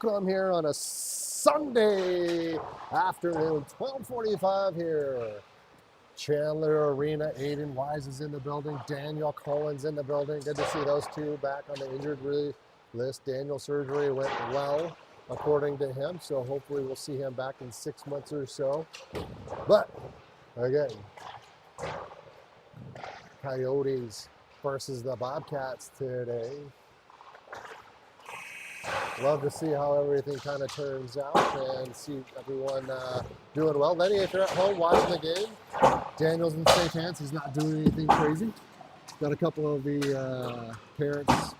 Welcome here on a Sunday afternoon, 12:45 here. Chandler Arena, Aiden Wise is in the building, Daniel Collins in the building. Good to see those two back on the injured list. Daniel's surgery went well, according to him, so hopefully we'll see him back in 6 months or so. But, again, Coyotes versus the Bobcats today. Love to see how everything kind of turns out and see everyone doing well. Lenny, if you're at home watching the game, Daniel's in safe hands. He's not doing anything crazy. Got a couple of the parents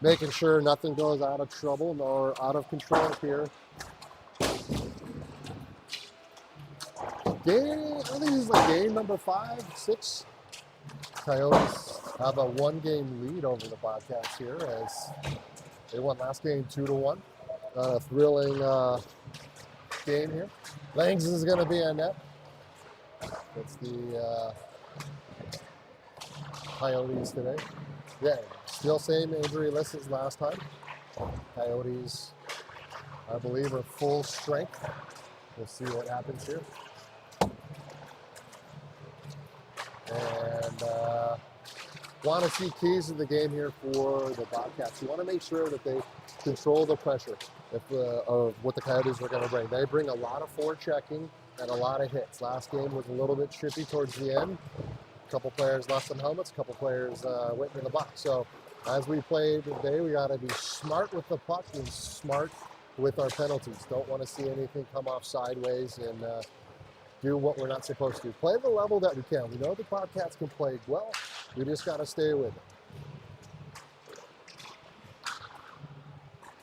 making sure nothing goes out of trouble nor out of control here. I think this is like game number 5, 6. Coyotes have a 1-game lead over the Bobcats here as they won last game 2-1. A thrilling game here. Langs is going to be on net. That's the Coyotes today. Yeah, still same injury list as last time. Coyotes, I believe, are full strength. We'll see what happens here. And want to see keys in the game here for the Bobcats. You want to make sure that they control the pressure of what the Coyotes are going to bring. They bring a lot of forechecking and a lot of hits. Last game was a little bit tricky towards the end. A couple players lost some helmets. A couple players went in the box. So as we play today, we got to be smart with the puck and smart with our penalties. Don't want to see anything come off sideways and do what we're not supposed to. Play the level that we can. We know the Bobcats can play well. We just got to stay with it.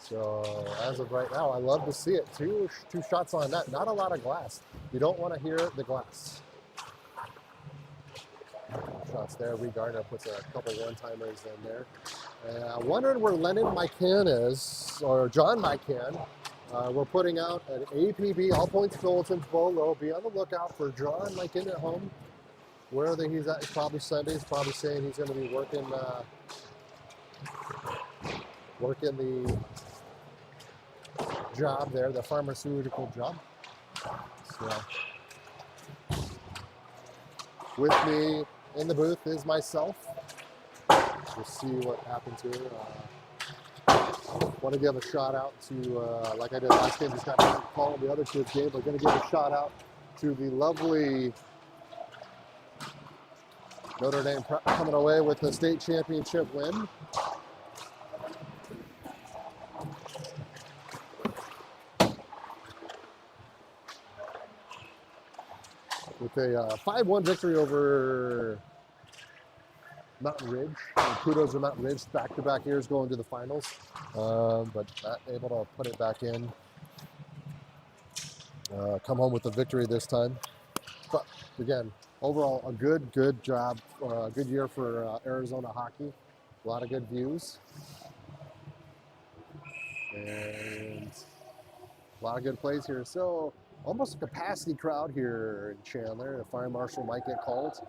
So as of right now, I love to see it. Two shots on net. Not a lot of glass. You don't want to hear the glass. Shots there. Reed Gardner puts a couple one-timers in there. Wondering where Lennon McCann is, or John McCann. We're putting out an APB, All Points Bulletin below. Be on the lookout for John McCann at home. Wherever he's at, it's probably Sunday. He's probably saying he's going to be working the job there, the pharmaceutical job. So, with me in the booth is myself. We'll see what happens here. Want to give a shout out to, like I did last game, just got to call the other kids' game, but going to give a shout out to the lovely Notre Dame coming away with the state championship win. With a 5-1 victory over Mountain Ridge. And kudos to Mountain Ridge, back-to-back years going to the finals, but not able to put it back in. Come home with the victory this time. But again, overall, a good job, good year for Arizona hockey. A lot of good views. And a lot of good plays here. So almost a capacity crowd here in Chandler. The fire marshal might get called.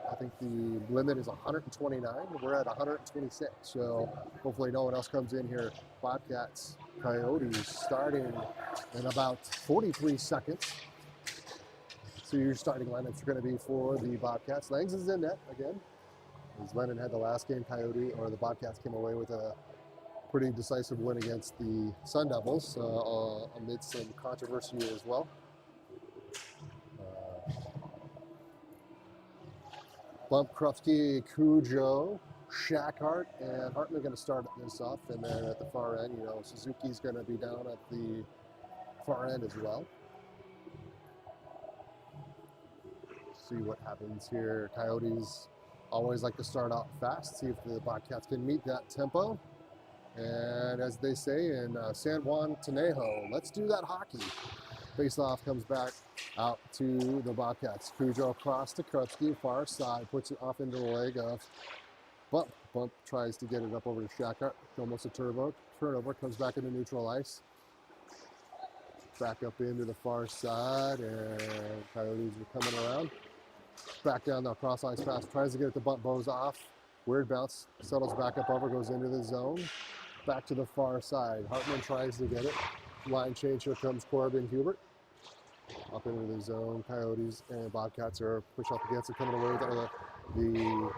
I think the limit is 129. We're at 126. So hopefully no one else comes in here. Bobcats, Coyotes starting in about 43 seconds. So your starting lineups are going to be for the Bobcats. Langs is in net again. As Lennon had the last game, the Bobcats came away with a pretty decisive win against the Sun Devils amid some controversy as well. Bump, Krupski, Cujo, Shackhart, and Hartman going to start this off. And then at the far end, Suzuki's going to be down at the far end as well. See what happens here. Coyotes always like to start out fast, see if the Bobcats can meet that tempo. And as they say in San Juan Tanejo, let's do that hockey. Face-off comes back out to the Bobcats. Cujo across to Krupski, far side, puts it off into the leg of Bump. Bump tries to get it up over to Shackhart. Almost a turnover, comes back into neutral ice. Back up into the far side, and Coyotes are coming around. Back down the cross ice pass, tries to get it to Bump, bows off. Weird bounce, settles back up over, goes into the zone. Back to the far side. Hartman tries to get it. line change. Here comes Corbin Hubert. Up into the zone. Coyotes and Bobcats are pushed up against it, coming away with it. The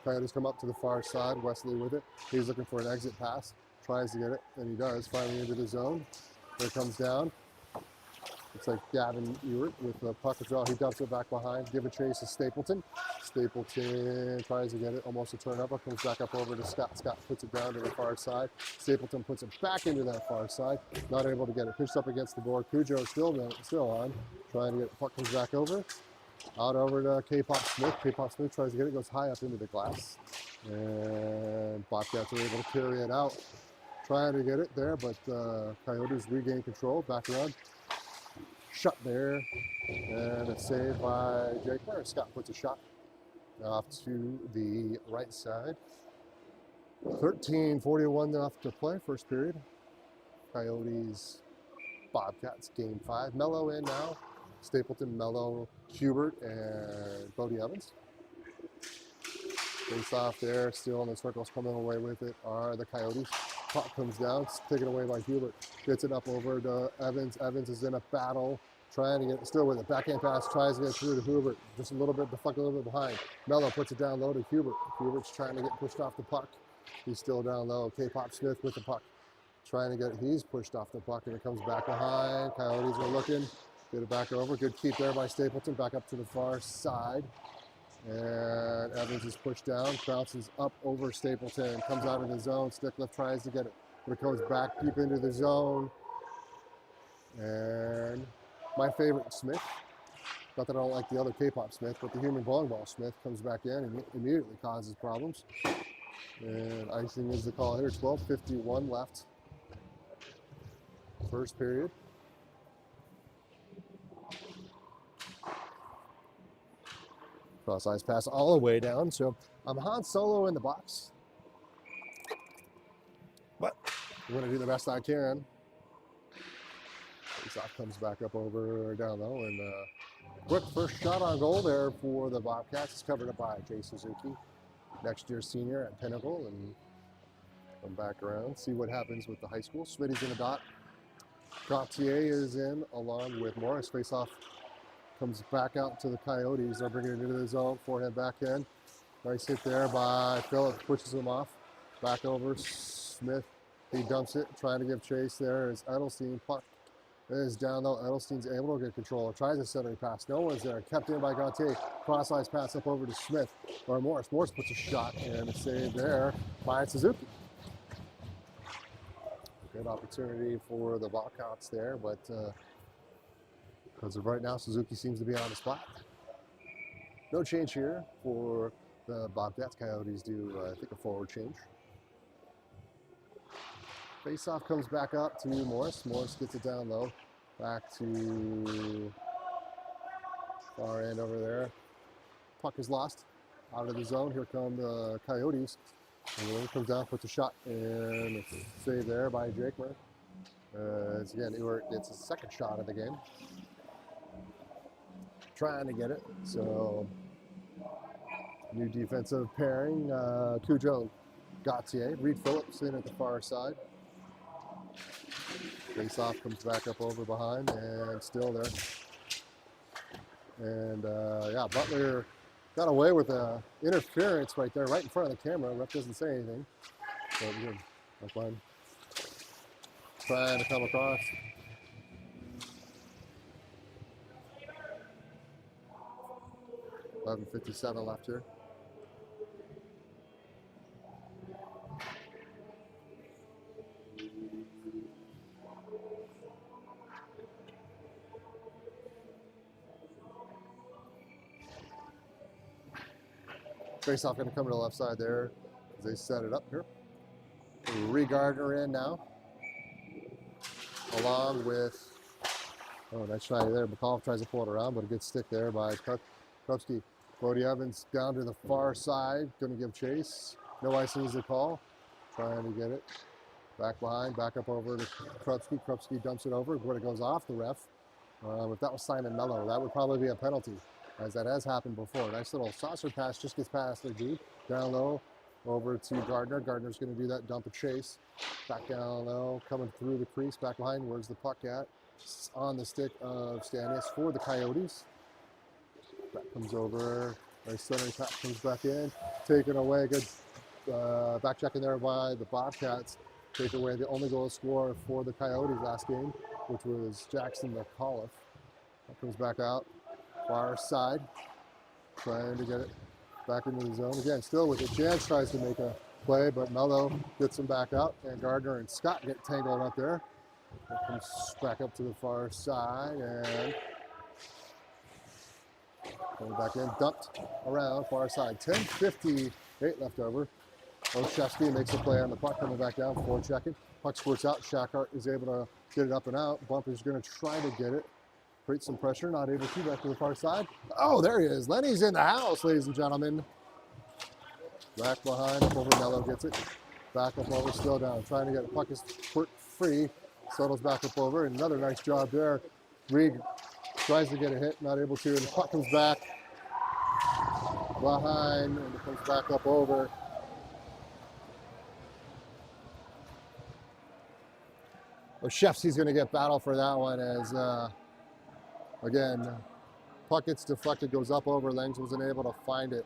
Coyotes come up to the far side. Wesley with it. He's looking for an exit pass. Tries to get it, and he does. Finally into the zone. There it comes down. Looks like Gavin Ewert with the puck as well. He dumps it back behind. Give a chase to Stapleton. Stapleton tries to get it. Almost a turnover. Comes back up over to Scott. Scott puts it down to the far side. Stapleton puts it back into that far side. Not able to get it. Pushed up against the board. Cujo still on. Trying to get it. Puck comes back over. Out over to K-Pop Smith. K-Pop Smith tries to get it. Goes high up into the glass. And Bobcats are able to carry it out. Trying to get it there, but Coyotes regain control. Back around. Shot there, and it's saved by Jake Murray. Scott puts a shot off to the right side. 13:41 left to play, first period. Coyotes, Bobcats, game 5. Mello in now. Stapleton, Mello, Hubert, and Bodie Evans. Face off there, still in the circles, coming away with it are the Coyotes. Puck comes down, it's taken away by Hubert. Gets it up over to Evans. Evans is in a battle, trying to get it, still with it. Backhand pass, tries to get through to Hubert. Just a little bit, a little bit behind. Mello puts it down low to Hubert. Hubert's trying to get pushed off the puck. He's still down low. K-Pop Smith with the puck. Trying to get it, he's pushed off the puck, and it comes back behind. Coyotes are looking, get it back over. Good keep there by Stapleton, back up to the far side. And Evans is pushed down, bounces up over Stapleton, comes out of the zone. Sticklift tries to get it, but it goes back deep into the zone. And my favorite, Smith, not that I don't like the other K-Pop Smith, but the human bowling ball Smith comes back in and immediately causes problems. And icing is the call here. 12:51 left. First period. Cross ice pass all the way down. So I'm Han Solo in the box, but I'm going to do the best I can. Faceoff comes back up over down low, and quick first shot on goal there for the Bobcats. It's covered up by Jay Suzuki, next year senior at Pinnacle, and come back around, see what happens with the high school. Smitty's in the dot. Gauthier is in along with Morris. Faceoff comes back out to the Coyotes. They're bringing it into the zone. Forehand, backhand. Nice hit there by Phillips. Pushes him off. Back over Smith. He dumps it. Trying to give chase there is Edelstein. Puck is down low. Edelstein's able to get control. Tries a centering pass. No one's there. Kept in by Gauthier. Cross-ice pass up over to Smith. Or Morris. Morris puts a shot and a save there by Suzuki. Good opportunity for the Bobcats there, but as of right now, Suzuki seems to be on the spot. No change here for the Bobcats. Coyotes do, I think, a forward change. Faceoff comes back up to Morris. Morris gets it down low. Back to far end over there. Puck is lost out of the zone. Here come the Coyotes. And the comes down, puts a shot, and it's saved there by Jakemer. Again, Ewert gets his second shot of the game. Trying to get it. So, new defensive pairing. Cujo, Gauthier, Reed Phillips in at the far side. Face-off comes back up over behind, and still there. And yeah, Butler got away with interference right there, right in front of the camera. Ref doesn't say anything. So good. That's fine. Trying to come across. $11:57 left here. Face-off going to come to the left side there as they set it up here. Regardner in now, along with, oh, nice try there. McCall tries to pull it around, but a good stick there by Krupski. Bodie Evans down to the far side, going to give chase. No icing is the call. Trying to get it. Back behind, back up over to Krupski. Krupski dumps it over, but it goes off the ref. If that was Simon Mello, that would probably be a penalty, as that has happened before. Nice little saucer pass, just gets past their D. Down low, over to Gardner. Gardner's going to do that dump and chase. Back down low, coming through the crease, back behind. Where's the puck at? It's on the stick of Stanis for the Coyotes. That comes over. Nice center tap comes back in. Taken away. Good back checking there by the Bobcats. Take away the only goal scorer for the Coyotes last game, which was Jackson McAuliffe. That comes back out. Far side. Trying to get it back into the zone. Again, still with it. Jans tries to make a play, but Mello gets him back out. And Gardner and Scott get tangled up there. That comes back up to the far side. And going back in, dumped around far side. 10:58 left over. Olszewski makes a play on the puck, coming back down, forward checking. Puck squirts out. Shackhart is able to get it up and out. Bump is going to try to get it. Create some pressure, not able to. Back to the far side. Oh, there he is. Lenny's in the house, ladies and gentlemen. Back behind, up over Mello gets it. Back up over, still down. Trying to get it. Puck is squirt free. Settles back up over. Another nice job there. Reed tries to get a hit, not able to. And the puck comes back behind, and it comes back up over. Olszewski's going to get battle for that one as, again, puck gets deflected, goes up over. Langs wasn't able to find it.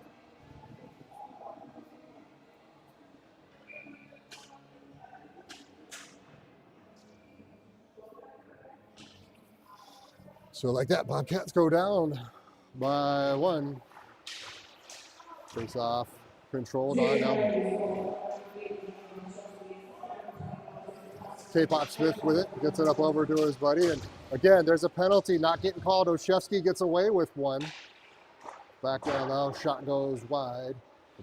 So like that, Bobcats go down by one. Face off, controlled on now. K-Pop Smith with it, gets it up over to his buddy. And again, there's a penalty not getting called. Olszewski gets away with one. Back down low, shot goes wide.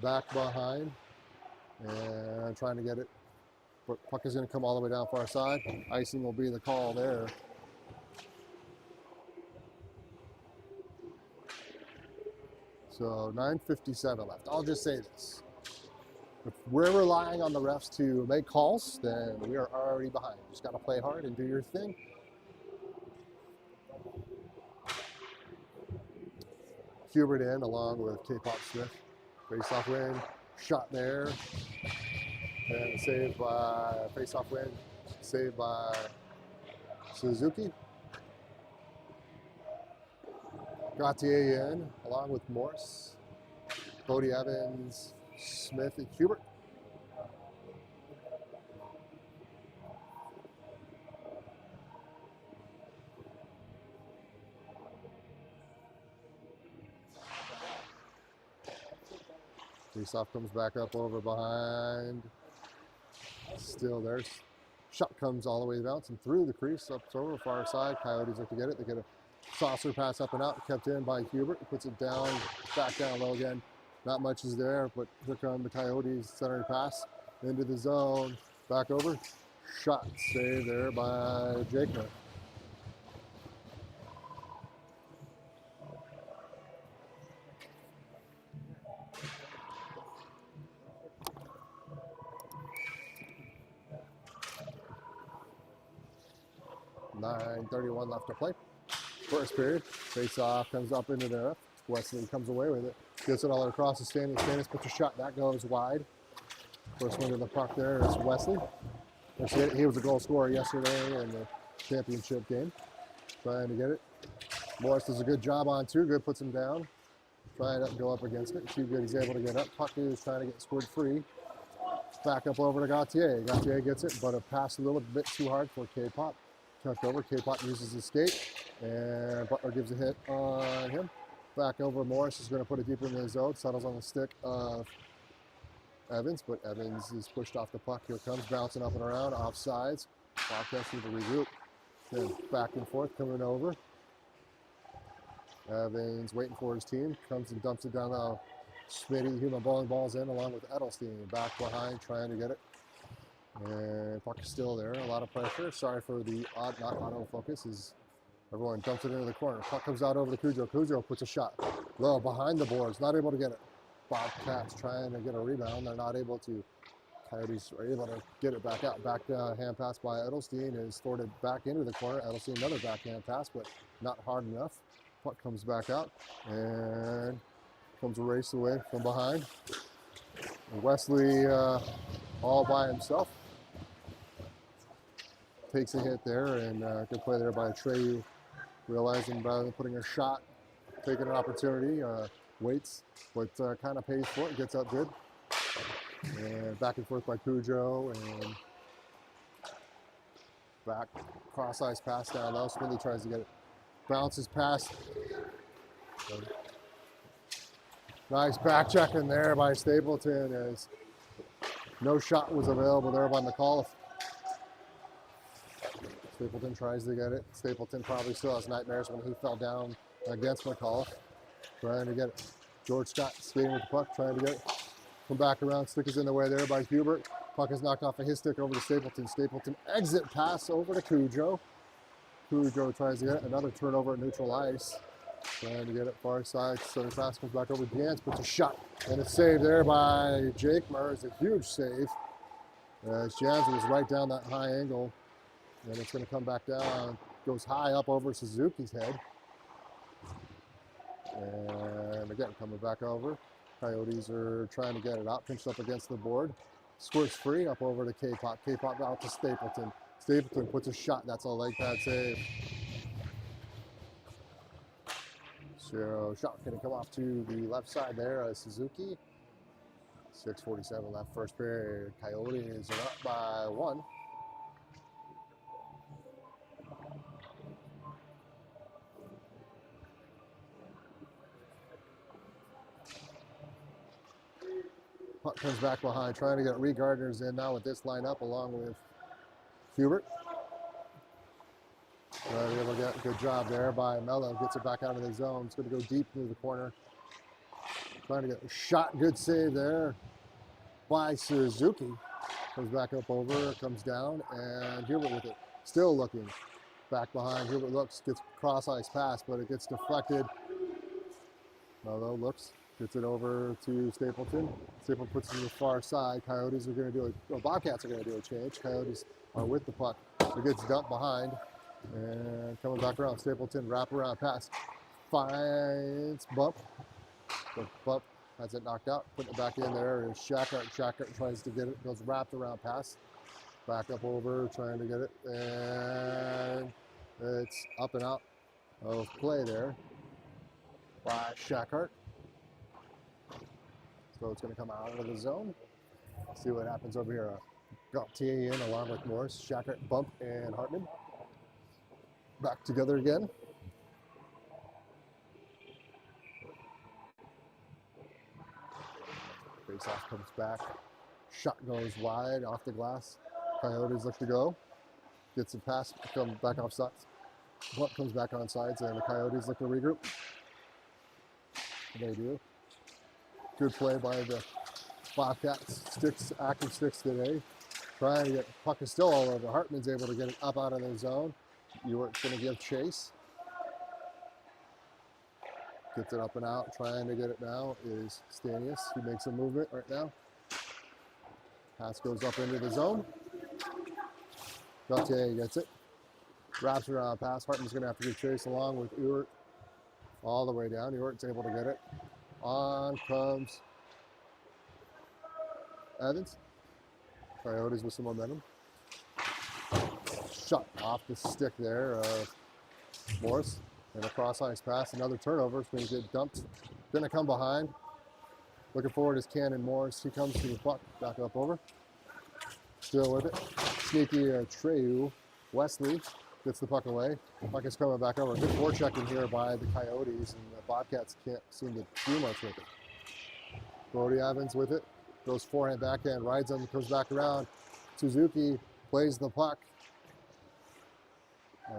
Back behind. And trying to get it. But puck is going to come all the way down far side. Icing will be the call there. So 9:57 left. I'll just say this. If we're relying on the refs to make calls, then we are already behind. Just got to play hard and do your thing. Hubert in along with K-Pop Smith. Face-off win. Shot there. And saved by face-off win. Saved by Suzuki. Gauthier in along with Morse. Bodie Evans, Smith, and Hubert. Faceoff comes back up over behind. Still there. Shot comes all the way bouncing through the crease, up over far side. Coyotes look to get it. They get a saucer pass up and out, kept in by Hubert. He puts it down, back down low again. Not much is there, but here come the Coyotes. Centering pass into the zone. Back over. Shot saved there by Jakeman. .9:31 left to play. First period. Face off comes up into there. Wesley comes away with it. Gets it all across the stand. Stanis puts a shot. That goes wide. First one to the puck there is Wesley. He was a goal scorer yesterday in the championship game. Trying to get it. Morris does a good job on two. Good puts him down. Trying to go up against it. Too good he's able to get up. Puck is trying to get scored free. Back up over to Gauthier. Gauthier gets it, but a pass a little bit too hard for K-Pop. Tucked over. K-Pop uses his skate. And Butler gives a hit on him. Back over. Morris is going to put it deeper in the zone. Settles on the stick of Evans, but Evans is pushed off the puck. Here comes, bouncing up and around, offsides. Bobcats need to regroup. Then back and forth, coming over. Evans waiting for his team. Comes and dumps it down now. Smitty, human bowling balls in along with Edelstein. Back behind, trying to get it. And puck is still there. A lot of pressure. Sorry for the not autofocus. As everyone dumps it into the corner. Puck comes out over to Cujo. Cujo puts a shot. Low behind the boards. Not able to get it. Bobcats trying to get a rebound. They're not able to. Coyotes are able to get it back out. Back hand pass by Edelstein is thwarted back into the corner. Edelstein another backhand pass, but not hard enough. Puck comes back out and comes a race away from behind. Wesley all by himself. Takes a hit there, and good play there by Treyu, realizing rather than putting a shot, taking an opportunity, waits, but kind of pays for it, gets up good. And back and forth by Cujo, and back, cross-ice pass down low. Smithly tries to get it. Bounces past. Nice back checking there by Stapleton, as no shot was available there by McAuliffe. Stapleton tries to get it. Stapleton probably still has nightmares when he fell down against McAuliffe. Trying to get it. George Scott skating with the puck, trying to get it. Come back around, stick is in the way there by Hubert. Puck is knocked off of his stick over to Stapleton. Stapleton exit pass over to Cujo. Cujo tries to get it. Another turnover at neutral ice. Trying to get it far side. Center pass comes back over. Jans puts a shot. And a save there by Jake Murray. It's a huge save. As Jans was right down that high angle. And it's going to come back down. Goes high up over Suzuki's head. And again, coming back over. Coyotes are trying to get it out. Pinched up against the board. Squirts free up over to K-Pop. K-Pop out to Stapleton. Stapleton puts a shot. That's a leg pad save. So shot going to come off to the left side there. Suzuki. 6:47 left first period. Coyotes are up by 1. Puck comes back behind, trying to get Reed Gardner's in now with this lineup along with Hubert. Able to get a good job there by Mello. Gets it back out of the zone. It's going to go deep into the corner. Trying to get a shot. Good save there by Suzuki. Comes back up over, comes down, and Hubert with it. Still looking back behind. Hubert looks, gets cross-ice pass, but it gets deflected. Mello looks, gets it over to Stapleton. Stapleton puts it to the far side. Coyotes are going to do it. Well, Bobcats are going to do a change. Coyotes are with the puck. It gets dumped behind. And coming back around, Stapleton, wrap around pass. Finds Bump. But Bump has it knocked out. Putting it back in there is Shackert. Shackert tries to get it. Goes wrapped around pass. Back up over, trying to get it. And it's up and out of play there by Shackert. So it's going to come out of the zone. See what happens over here. Gaultier in along with Morris. Shackert, Bump, and Hartman. Back together again. Faceoff comes back. Shot goes wide off the glass. Coyotes look to go. Gets a pass, comes back off sides. Blunt comes back on sides, and the Coyotes look to regroup. They do. Good play by the Bobcats. Sticks, active sticks today. Trying to get, puck is still all over. Hartman's able to get it up out of the zone. Ewart's going to give chase. Gets it up and out. Trying to get it now is Stanius. He makes a movement right now. Pass goes up into the zone. Gaultier gets it. Wraps around pass. Hartman's going to have to give chase along with Ewart all the way down. Ewart's able to get it. On comes Evans. Coyotes with some momentum. Shot off the stick there of Morris. And a cross-ice pass. Another turnover. It's going to get dumped. Going to come behind. Looking forward is Cannon Morris. He comes to the puck. Back up over. Still with it. Sneaky Treyu. Wesley gets the puck away. Puck is coming back over. Good forechecking here by the Coyotes. And the Bobcats can't seem to do much with it. Brody Evans with it. Goes forehand, backhand. Rides him. Comes back around. Suzuki plays the puck.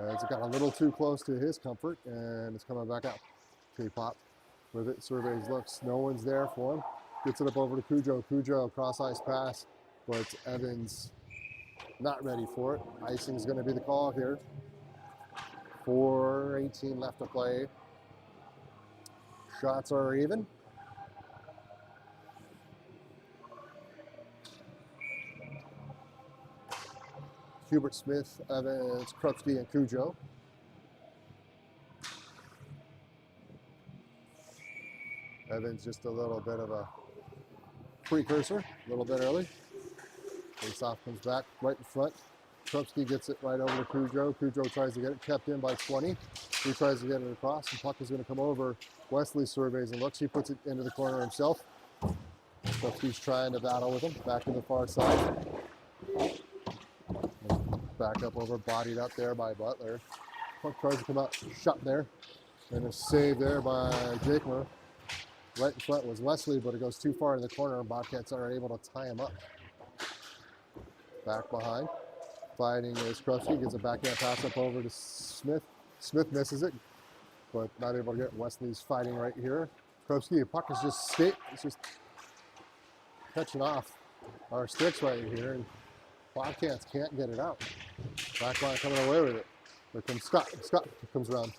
It's got a little too close to his comfort, and it's coming back out. K-Pop with it, surveys, looks, no one's there for him. Gets it up over to Cujo. Cujo, cross-ice pass, but Evans not ready for it. Icing's going to be the call here. 4:18 left to play. Shots are even. Hubert, Smith, Evans, Krupski, and Cujo. Evans just a little bit of a precursor, a little bit early. Face-off comes back right in front. Krupski gets it right over to Kudrow. Kudrow tries to get it, kept in by 20. He tries to get it across, and puck is going to come over. Wesley surveys and looks. He puts it into the corner himself. Krupski's trying to battle with him. Back to the far side. Back up over, bodied up there by Butler. Puck tries to come out, shot there. And a save there by Jakemer. Right in front was Wesley, but it goes too far in the corner, and Bobcats are able to tie him up. Back behind. Fighting is Krupski, gets a backhand pass up over to Smith. Smith misses it, but not able to get. Wesley's fighting right here. Krupski, the puck is just catching off our sticks right here, and Bobcats can't get it out. Back line coming away with it. There comes Scott. Scott comes around.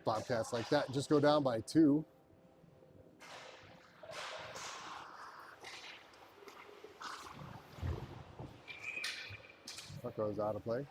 Bobcats like that just go down by 2. Puck goes out of play.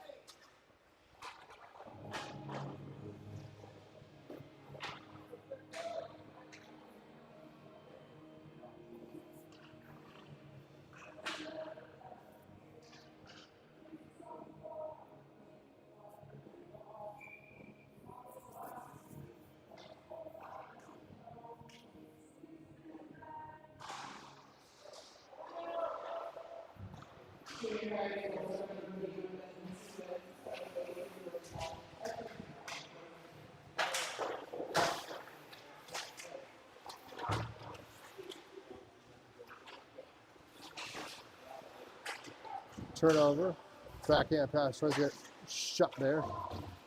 Turnover, backhand pass, tries to get shot there,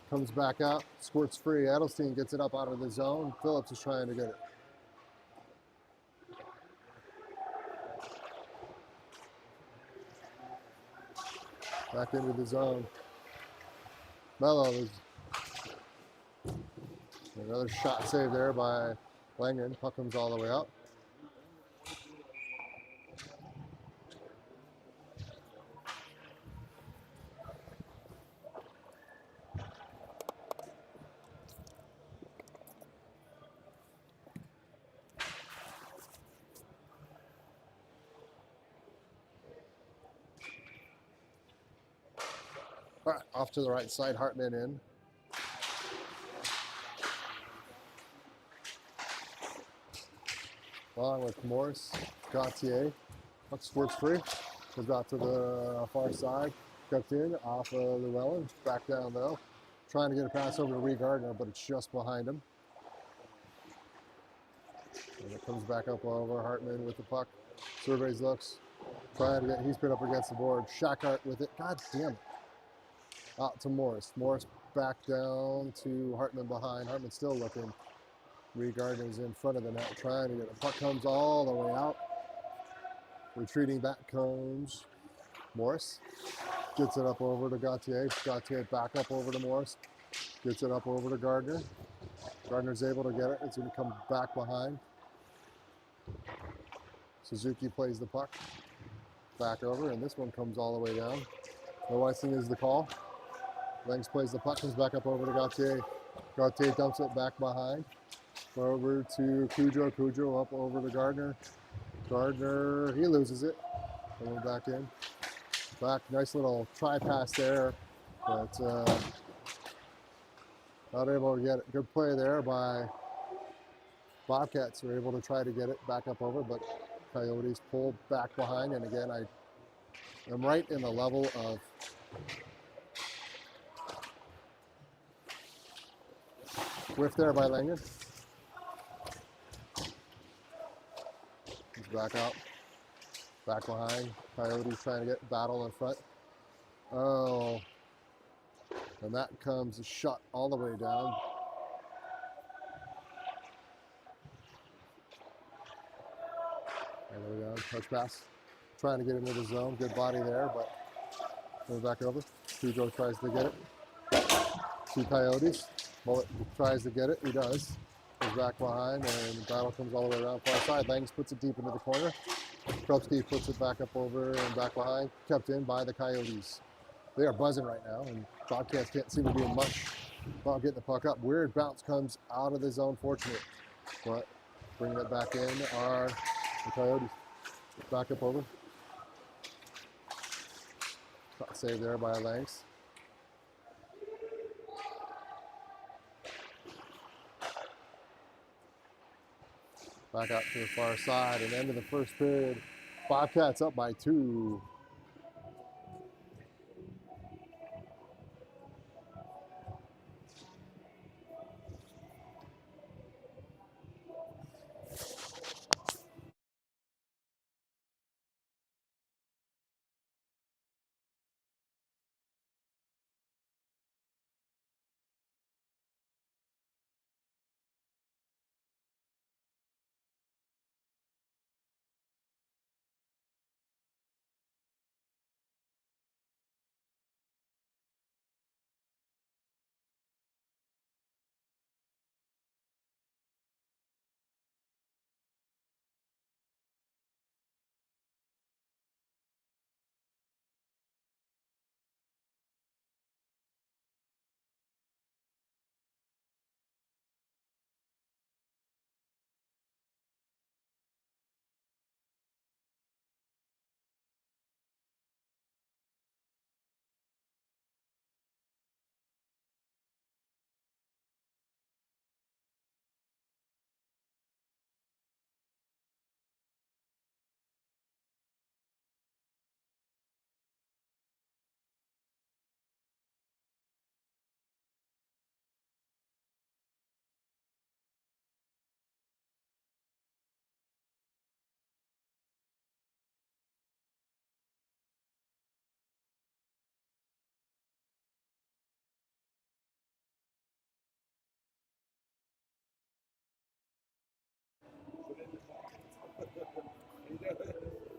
comes back out, squirts free. Adelstein gets it up out of the zone. Phillips is trying to get it. Back into the zone. Mello is another shot save there by Langen. Puck comes all the way up. All right, off to the right side, Hartman in. Along with Morris, Gauthier. Puck squirts free. Goes out to the far side. Cupped in off of Llewellyn. Back down though. Trying to get a pass over to Reed Gardner, but it's just behind him. And it comes back up over Hartman with the puck. Surveys looks. Trying to get, he's been up against the board. Shackhart with it. God damn it. Out to Morris. Morris back down to Hartman behind. Hartman still looking. Reed Gardner's in front of the net trying to get it. Puck comes all the way out. Retreating back comes Morris. Gets it up over to Gauthier. Gauthier back up over to Morris. Gets it up over to Gardner. Gardner's able to get it. It's going to come back behind. Suzuki plays the puck. Back over, and this one comes all the way down. No icing is the call. Langs plays the puck, comes back up over to Gauthier. Gauthier dumps it back behind. Over to Kudrow. Kudrow up over to Gardner. Gardner, he loses it. Coming back in. Back, nice little try-pass there. But not able to get it. Good play there by Bobcats. Were able to try to get it back up over, but Coyotes pulled back behind. And again, I am right in the level of whiff there by Langen. He's back out. Back behind. Coyotes trying to get battle in front. Oh. And that comes a shot all the way down. All the way down. Touch pass. trying to get into the zone. Good body there, but goes back over. Cujo tries to get it. Two Coyotes. Bullet tries to get it. He does. Goes back behind, and the battle comes all the way around far side. Langs puts it deep into the corner. Krupski puts it back up over and back behind. Kept in by the Coyotes. They are buzzing right now, and Bobcats can't seem to do much about getting the puck up. Weird bounce comes out of the zone, fortunate. But bringing it back in are the Coyotes. Back up over. Save there by Langs. Back out to the far side, and end of the first period. Bobcats up by 2.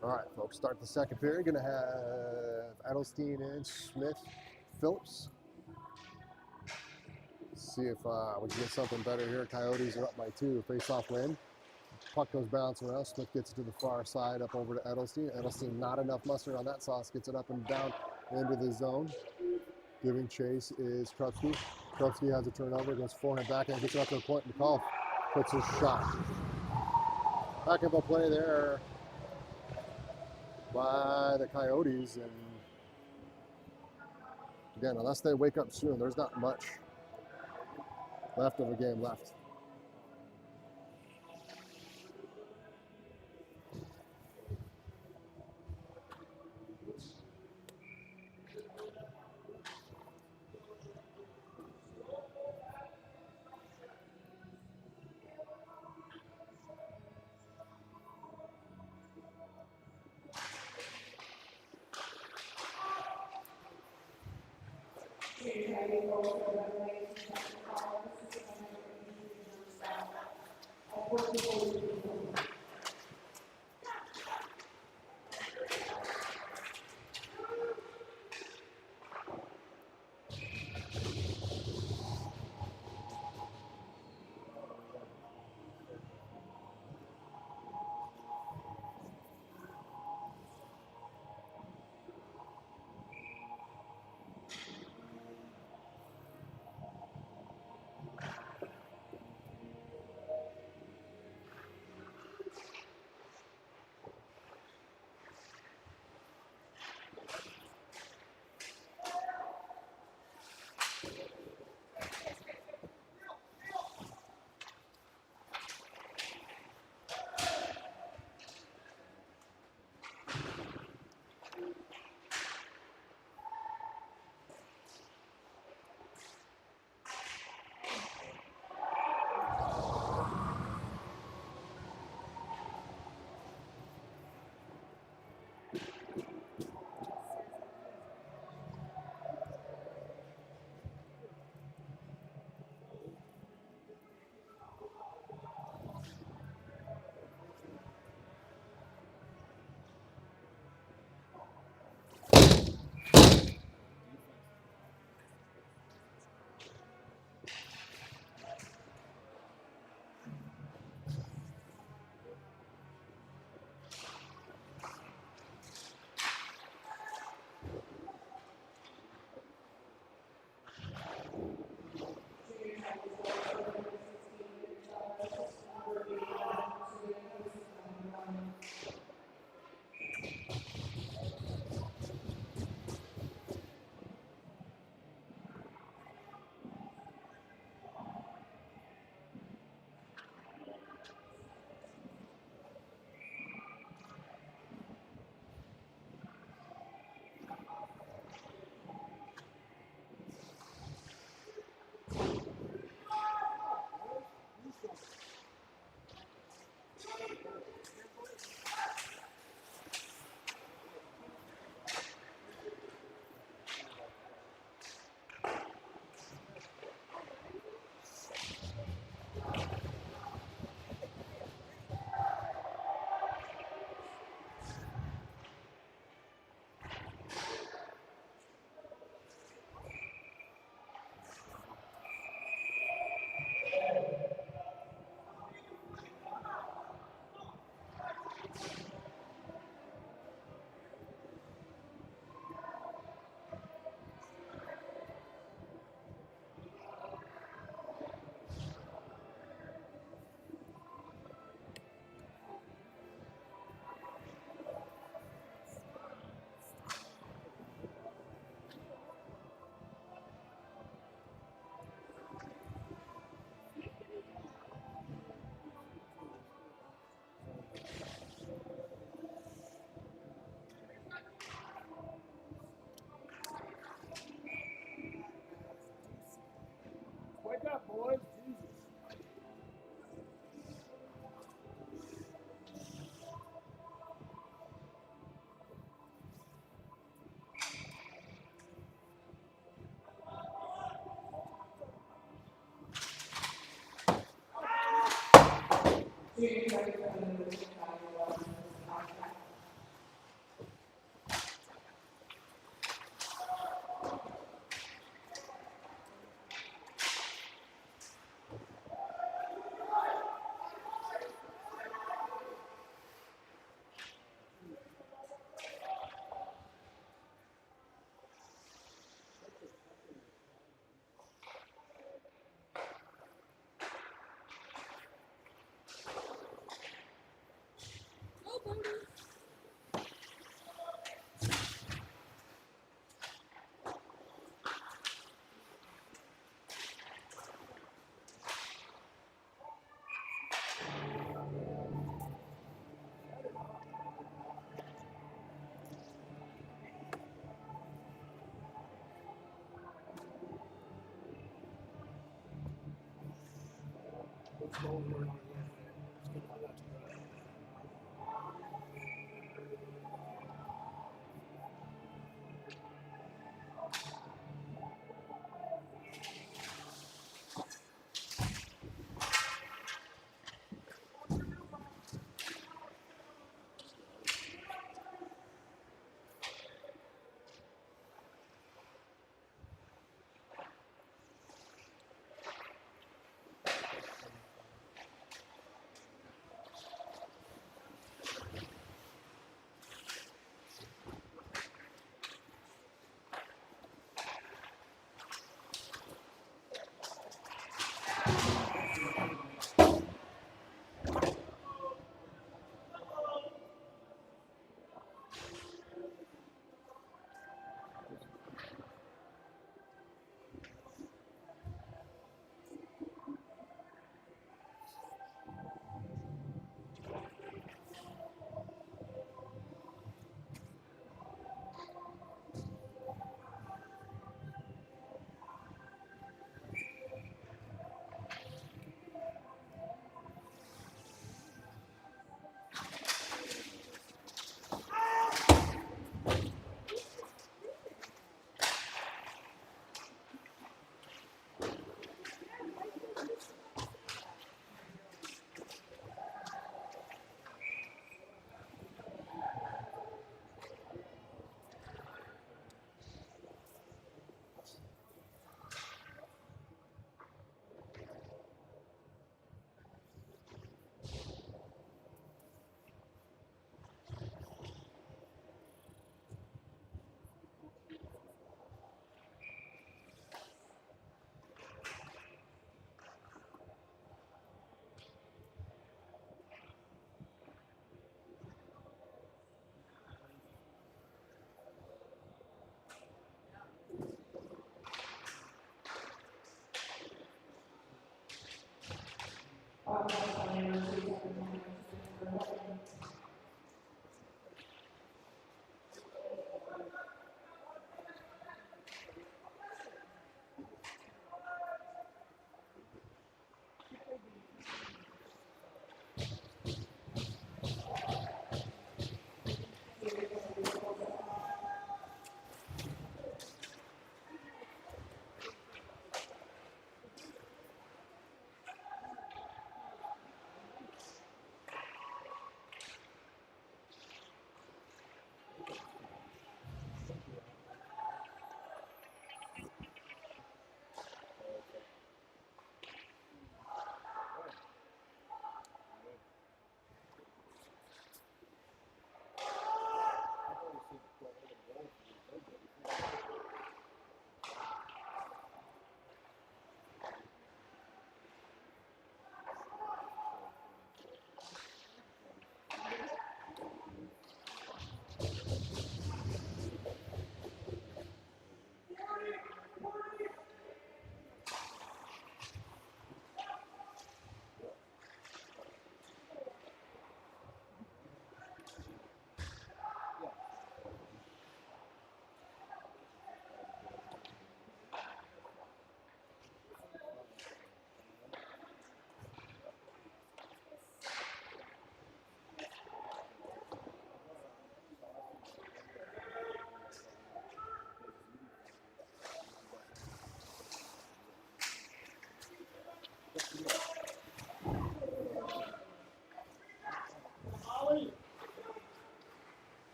All right, folks, start the second period. Going to have Edelstein and Smith, Phillips. See if we can get something better here. Coyotes are up by 2. Face-off win. Puck goes bouncing around. Smith gets it to the far side, up over to Edelstein. Edelstein, not enough mustard on that sauce. Gets it up and down into the zone. Giving chase is Krupski. Krupski has a turnover, goes forehand, backhand, gets it up to the point, and McCall puts his shot. Back up a play there by the Coyotes, and again, unless they wake up soon, there's not much left of a game left.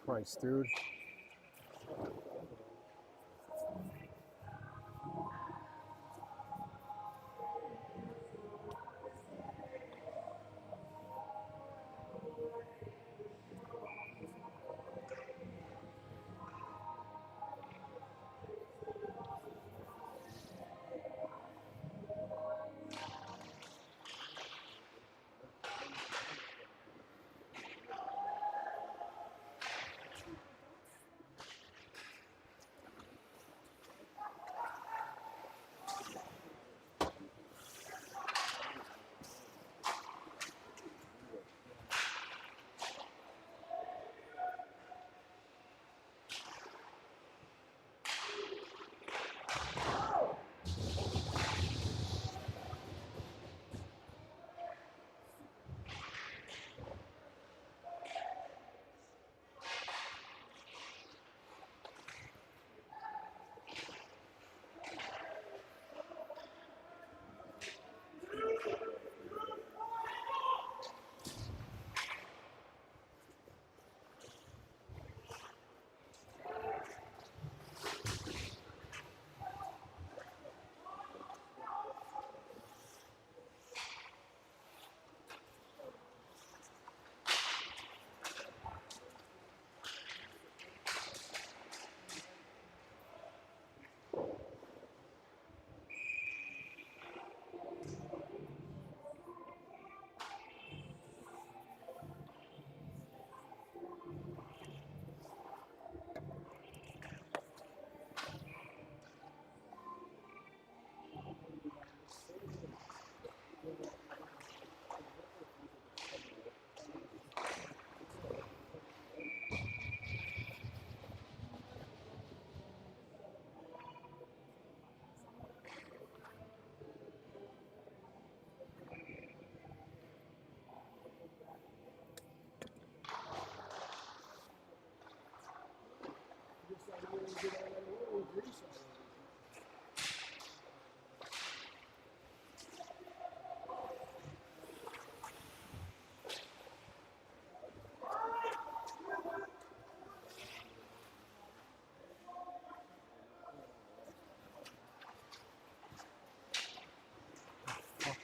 Christ, dude.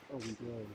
What are we doing?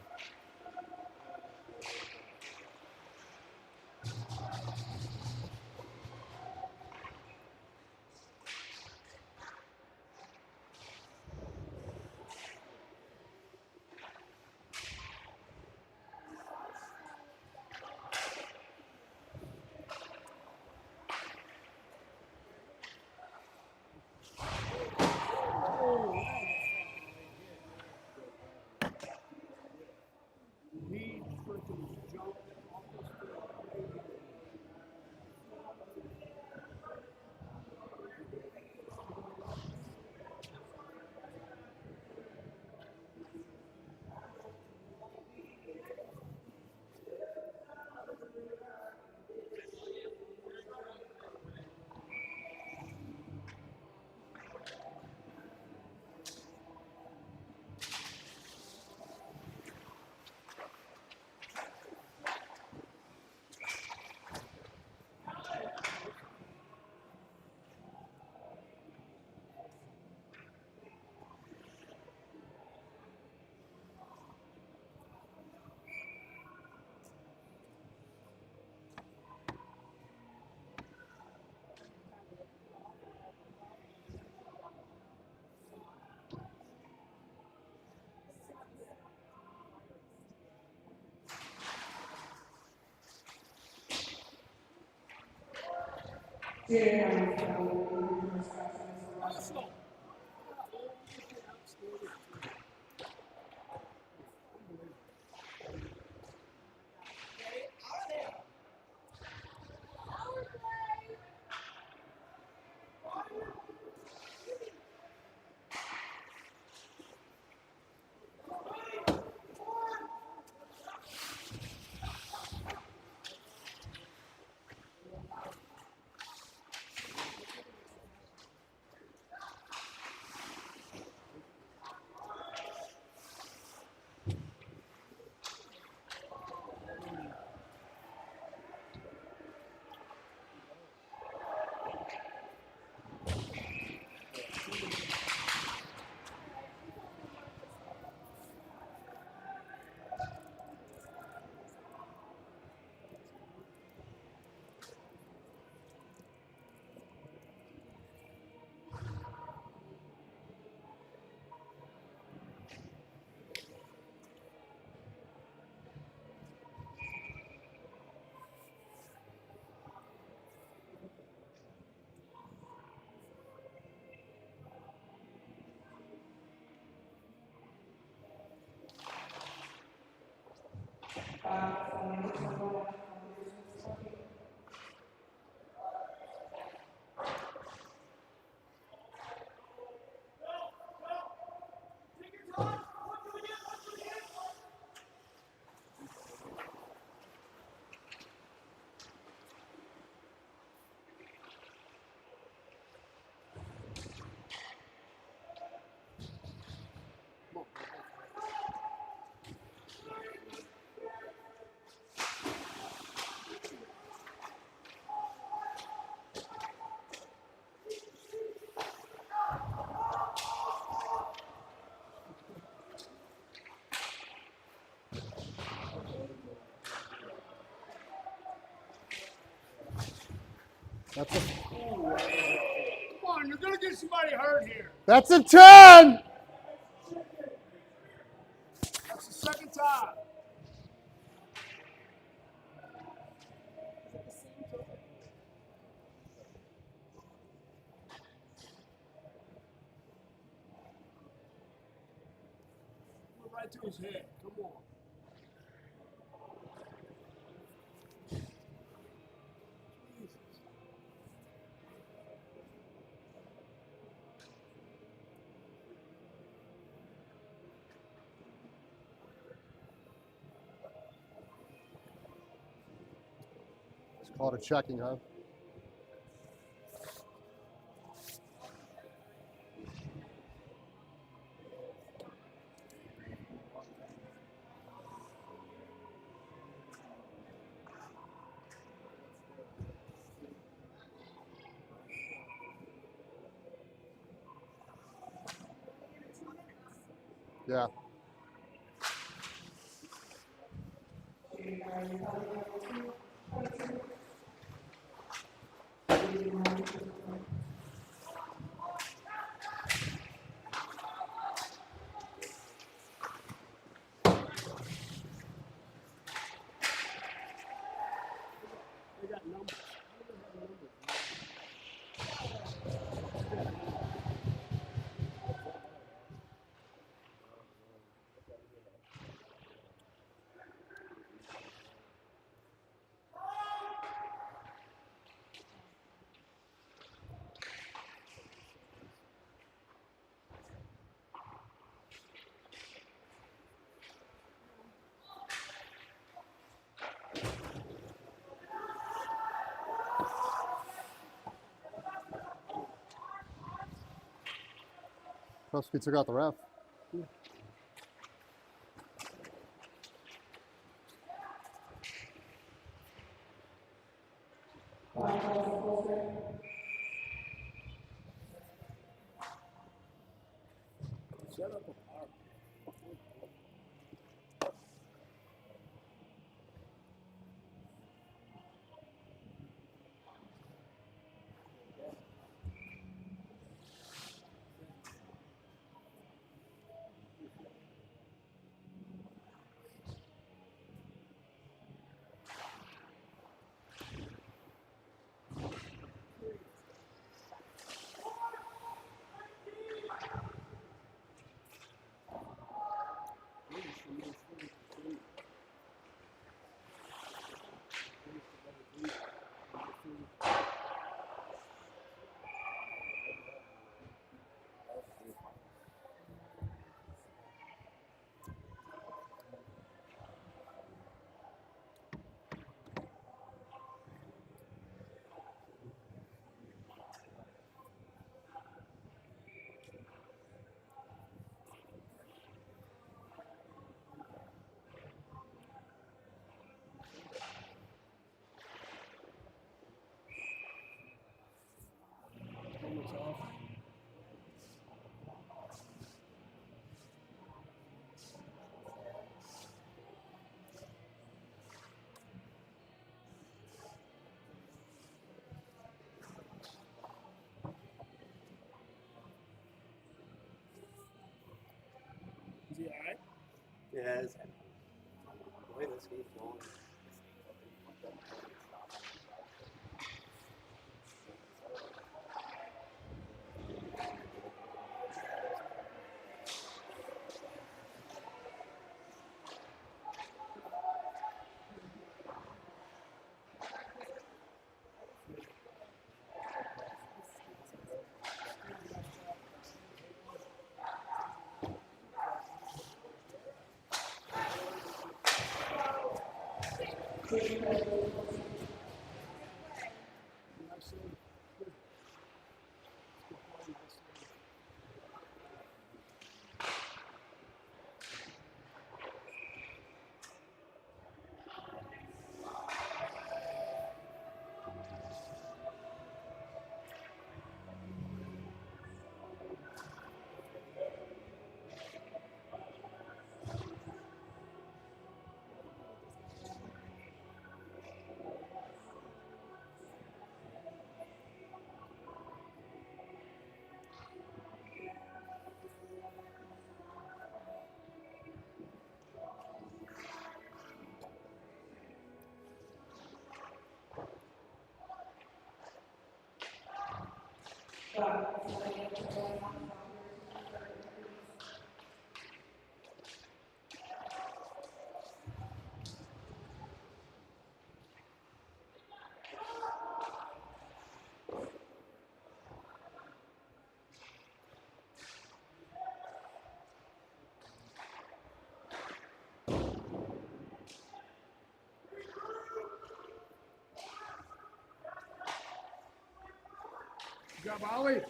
That's a, Come on, you're gonna get somebody hurt here. that's a 10! That's the second time. Went right to his head. Come on. Jesus. It's called a checking, huh? Yeah. They got numbers. Koski took out the ref. Set up a park. is, and the way this game's going, Good job, Ollie.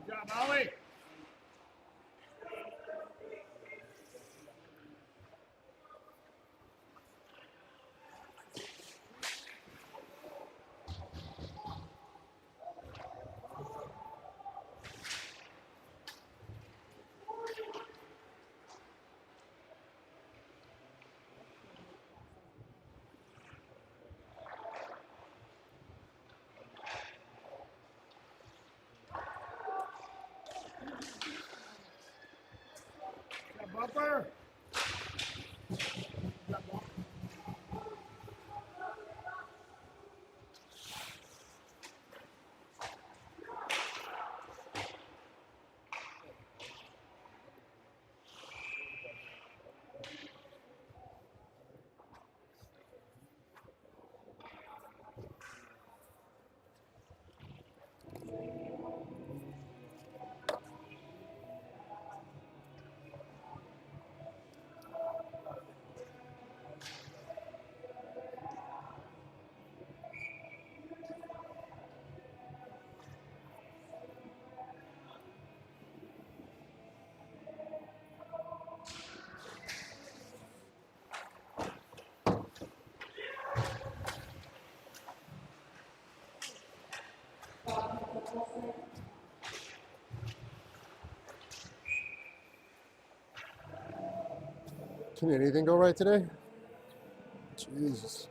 Good job, Ollie. Good job, Bumper. Good job, Bumper. Can anything go right today? Jesus.